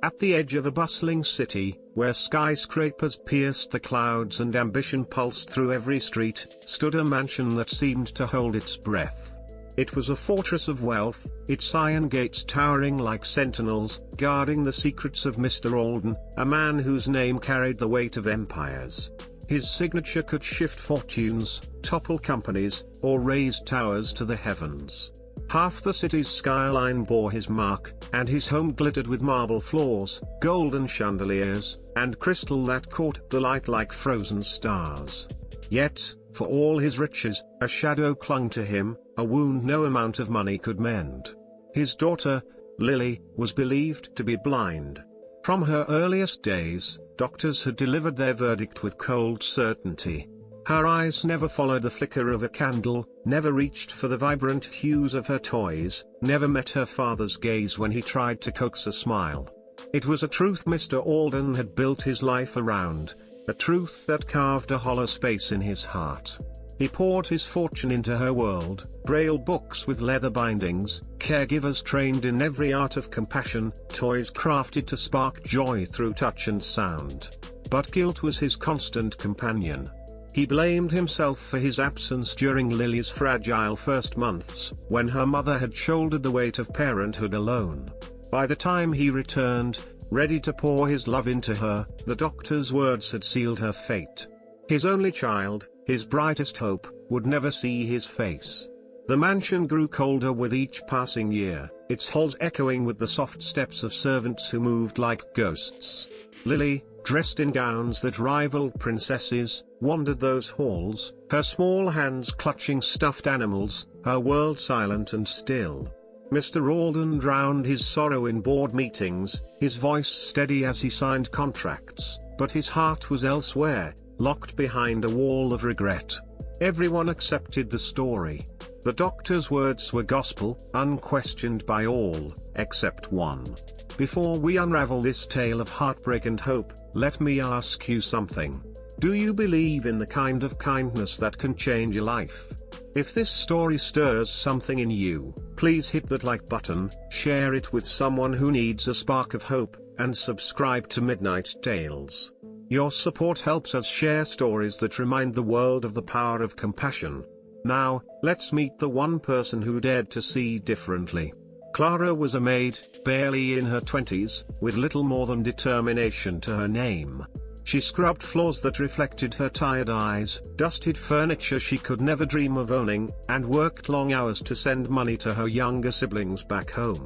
At the edge of a bustling city, where skyscrapers pierced the clouds and ambition pulsed through every street, stood a mansion that seemed to hold its breath. It was a fortress of wealth, its iron gates towering like sentinels, guarding the secrets of Mr. Alden, a man whose name carried the weight of empires. His signature could shift fortunes, topple companies, or raise towers to the heavens. Half the city's skyline bore his mark, and his home glittered with marble floors, golden chandeliers, and crystal that caught the light like frozen stars. Yet, for all his riches, a shadow clung to him, a wound no amount of money could mend. His daughter, Lily, was believed to be blind. From her earliest days, doctors had delivered their verdict with cold certainty. Her eyes never followed the flicker of a candle, never reached for the vibrant hues of her toys, never met her father's gaze when he tried to coax a smile. It was a truth Mr. Alden had built his life around, a truth that carved a hollow space in his heart. He poured his fortune into her world, braille books with leather bindings, caregivers trained in every art of compassion, toys crafted to spark joy through touch and sound. But guilt was his constant companion. He blamed himself for his absence during Lily's fragile first months, when her mother had shouldered the weight of parenthood alone. By the time he returned, ready to pour his love into her, the doctor's words had sealed her fate. His only child, his brightest hope, would never see his face. The mansion grew colder with each passing year, its halls echoing with the soft steps of servants who moved like ghosts. Lily, dressed in gowns that rivaled princesses, wandered those halls, her small hands clutching stuffed animals, her world silent and still. Mr. Alden drowned his sorrow in board meetings, his voice steady as he signed contracts, but his heart was elsewhere, locked behind a wall of regret. Everyone accepted the story. The doctor's words were gospel, unquestioned by all, except one. Before we unravel this tale of heartbreak and hope, let me ask you something. Do you believe in the kind of kindness that can change a life? If this story stirs something in you, please hit that like button, share it with someone who needs a spark of hope, and subscribe to Midnight Tales. Your support helps us share stories that remind the world of the power of compassion. Now, let's meet the one person who dared to see differently. Clara was a maid, barely in her 20s, with little more than determination to her name. She scrubbed floors that reflected her tired eyes, dusted furniture she could never dream of owning, and worked long hours to send money to her younger siblings back home.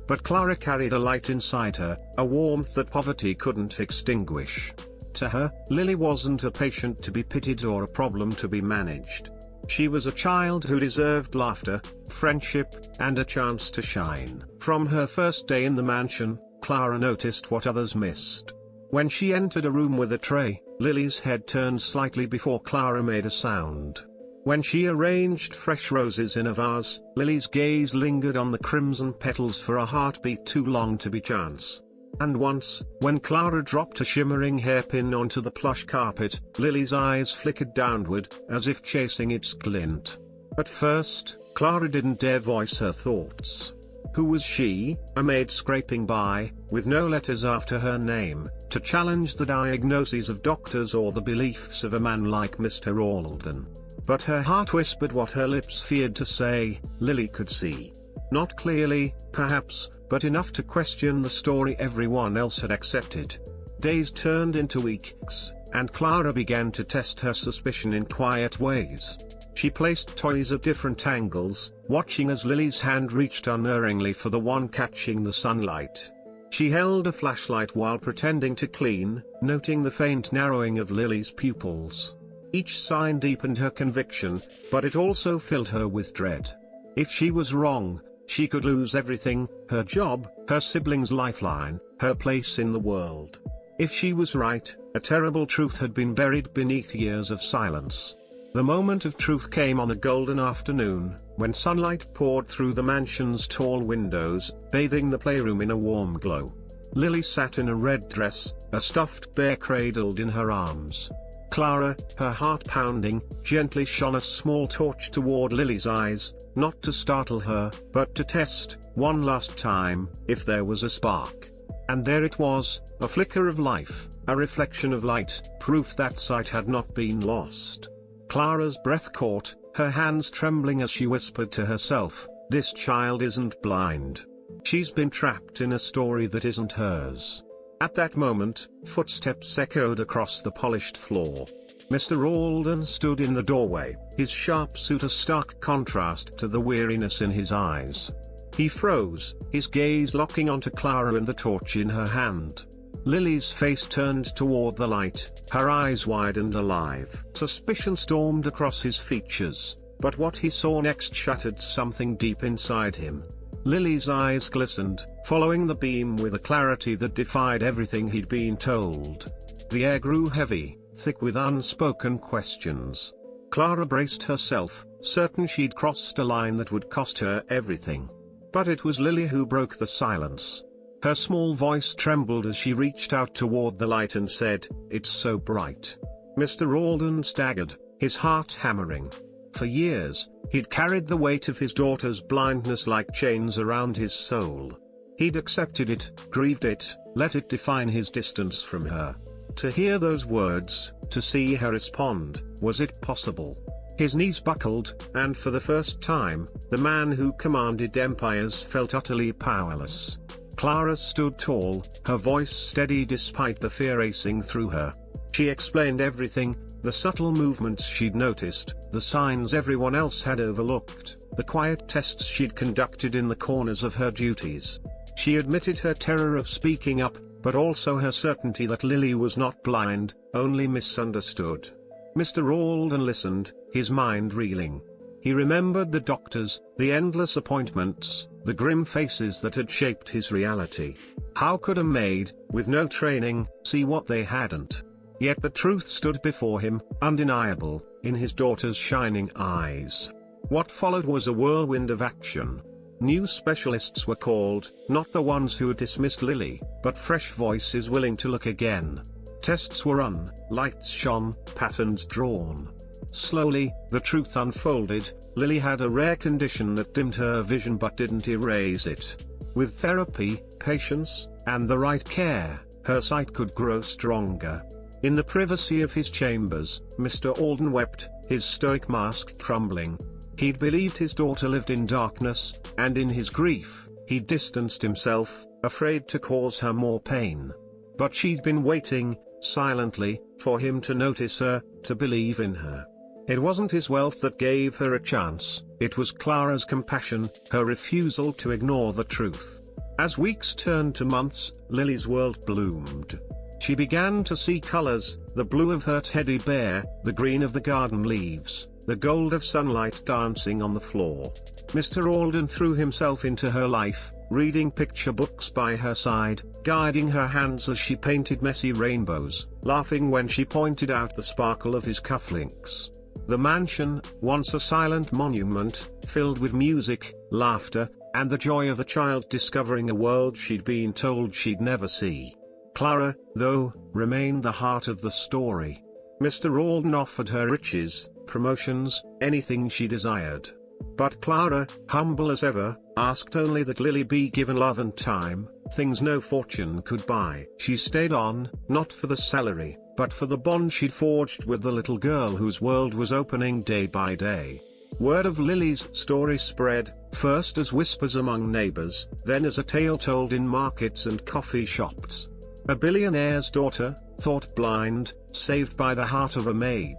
But Clara carried a light inside her, a warmth that poverty couldn't extinguish. To her, Lily wasn't a patient to be pitied or a problem to be managed. She was a child who deserved laughter, friendship, and a chance to shine. From her first day in the mansion, Clara noticed what others missed. When she entered a room with a tray, Lily's head turned slightly before Clara made a sound. When she arranged fresh roses in a vase, Lily's gaze lingered on the crimson petals for a heartbeat too long to be chance. And once, when Clara dropped a shimmering hairpin onto the plush carpet, Lily's eyes flickered downward, as if chasing its glint. At first, Clara didn't dare voice her thoughts. Who was she, a maid scraping by, with no letters after her name, to challenge the diagnoses of doctors or the beliefs of a man like Mr. Alden? But her heart whispered what her lips feared to say. Lily could see. Not clearly, perhaps, but enough to question the story everyone else had accepted. Days turned into weeks, and Clara began to test her suspicion in quiet ways. She placed toys at different angles, watching as Lily's hand reached unerringly for the one catching the sunlight. She held a flashlight while pretending to clean, noting the faint narrowing of Lily's pupils. Each sign deepened her conviction, but it also filled her with dread. If she was wrong, she could lose everything: her job, her siblings' lifeline, her place in the world. If she was right, a terrible truth had been buried beneath years of silence. The moment of truth came on a golden afternoon, when sunlight poured through the mansion's tall windows, bathing the playroom in a warm glow. Lily sat in a red dress, a stuffed bear cradled in her arms. Clara, her heart pounding, gently shone a small torch toward Lily's eyes, not to startle her, but to test, one last time, if there was a spark. And there it was, a flicker of life, a reflection of light, proof that sight had not been lost. Clara's breath caught, her hands trembling as she whispered to herself, "This child isn't blind. She's been trapped in a story that isn't hers." At that moment, footsteps echoed across the polished floor. Mr. Alden stood in the doorway, his sharp suit a stark contrast to the weariness in his eyes. He froze, his gaze locking onto Clara and the torch in her hand. Lily's face turned toward the light, her eyes wide and alive. Suspicion stormed across his features, but what he saw next shattered something deep inside him. Lily's eyes glistened, following the beam with a clarity that defied everything he'd been told. The air grew heavy, thick with unspoken questions. Clara braced herself, certain she'd crossed a line that would cost her everything. But it was Lily who broke the silence. Her small voice trembled as she reached out toward the light and said, "It's so bright." Mr. Alden staggered, his heart hammering. For years, he'd carried the weight of his daughter's blindness like chains around his soul. He'd accepted it, grieved it, let it define his distance from her. To hear those words, to see her respond, was it possible? His knees buckled, and for the first time, the man who commanded empires felt utterly powerless. Clara stood tall, her voice steady despite the fear racing through her. She explained everything, the subtle movements she'd noticed, the signs everyone else had overlooked, the quiet tests she'd conducted in the corners of her duties. She admitted her terror of speaking up, but also her certainty that Lily was not blind, only misunderstood. Mr. Alden listened, his mind reeling. He remembered the doctors, the endless appointments, the grim faces that had shaped his reality. How could a maid, with no training, see what they hadn't? Yet the truth stood before him, undeniable, in his daughter's shining eyes. What followed was a whirlwind of action. New specialists were called, not the ones who had dismissed Lily, but fresh voices willing to look again. Tests were run, lights shone, patterns drawn. Slowly, the truth unfolded. Lily had a rare condition that dimmed her vision but didn't erase it. With therapy, patience, and the right care, her sight could grow stronger. In the privacy of his chambers, Mr. Alden wept, his stoic mask crumbling. He'd believed his daughter lived in darkness, and in his grief, he distanced himself, afraid to cause her more pain. But she'd been waiting, silently, for him to notice her, to believe in her. It wasn't his wealth that gave her a chance, it was Clara's compassion, her refusal to ignore the truth. As weeks turned to months, Lily's world bloomed. She began to see colors, the blue of her teddy bear, the green of the garden leaves, the gold of sunlight dancing on the floor. Mr. Alden threw himself into her life, reading picture books by her side, guiding her hands as she painted messy rainbows, laughing when she pointed out the sparkle of his cufflinks. The mansion, once a silent monument, filled with music, laughter, and the joy of a child discovering a world she'd been told she'd never see. Clara, though, remained the heart of the story. Mr. Alden offered her riches, promotions, anything she desired. But Clara, humble as ever, asked only that Lily be given love and time, things no fortune could buy. She stayed on, not for the salary, but for the bond she'd forged with the little girl whose world was opening day by day. Word of Lily's story spread, first as whispers among neighbors, then as a tale told in markets and coffee shops. A billionaire's daughter, thought blind, saved by the heart of a maid.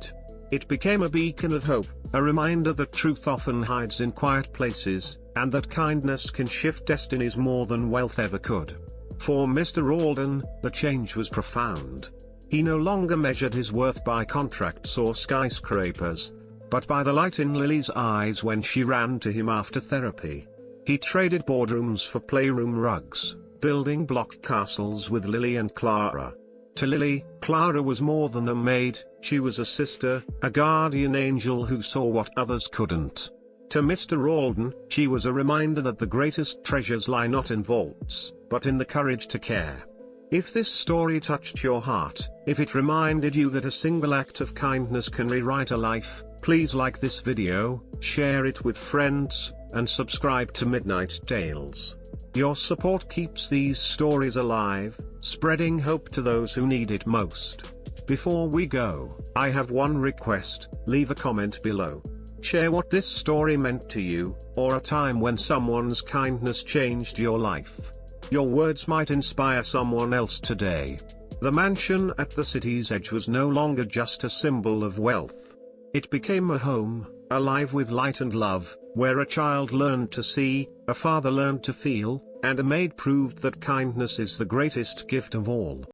It became a beacon of hope, a reminder that truth often hides in quiet places, and that kindness can shift destinies more than wealth ever could. For Mr. Alden, the change was profound. He no longer measured his worth by contracts or skyscrapers, but by the light in Lily's eyes when she ran to him after therapy. He traded boardrooms for playroom rugs, building block castles with Lily and Clara. To Lily, Clara was more than a maid, she was a sister, a guardian angel who saw what others couldn't. To Mr. Alden, she was a reminder that the greatest treasures lie not in vaults, but in the courage to care. If this story touched your heart, if it reminded you that a single act of kindness can rewrite a life, please like this video, share it with friends, and subscribe to Midnight Tales. Your support keeps these stories alive, spreading hope to those who need it most. Before we go, I have one request: leave a comment below. Share what this story meant to you, or a time when someone's kindness changed your life. Your words might inspire someone else today. The mansion at the city's edge was no longer just a symbol of wealth. It became a home, alive with light and love, where a child learned to see, a father learned to feel, and a maid proved that kindness is the greatest gift of all.